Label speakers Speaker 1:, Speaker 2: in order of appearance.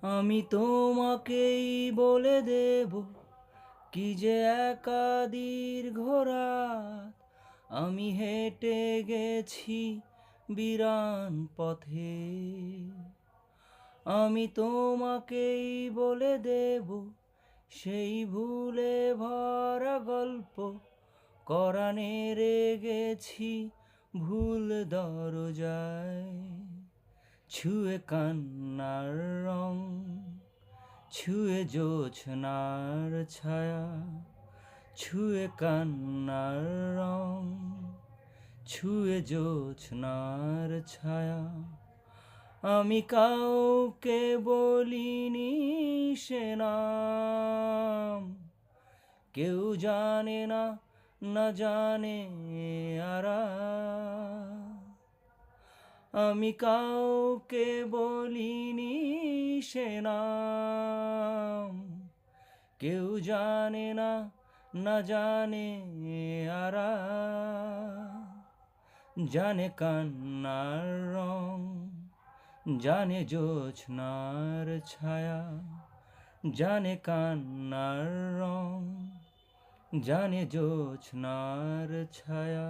Speaker 1: আমি তোমাকেই বলে দেব কি যে একা দীর্ঘ রাত আমি হেঁটে গেছি বিরান পথে। আমি তোমাকেই বলে দেব সেই ভুলে ভরা গল্প করানে রেগেছি ভুল দরজায়। ছুঁয়ে কান্নার রং, ছুঁয়ে জোছনার ছায়া, ছুঁয়ে কান্নার রং, ছুঁয়ে জোছনার ছায়া। আমি কাউকে বলিনি সে নাম, কেউ জানে না, না জানে আরা। আমি কাউকে বলিনি সে নাম, কেউ জানে না, না জানে আরা। জানে কান্নার রং, জানে জোছনার ছায়া, জানে কান্নার রং, জানে জোছনার ছায়া।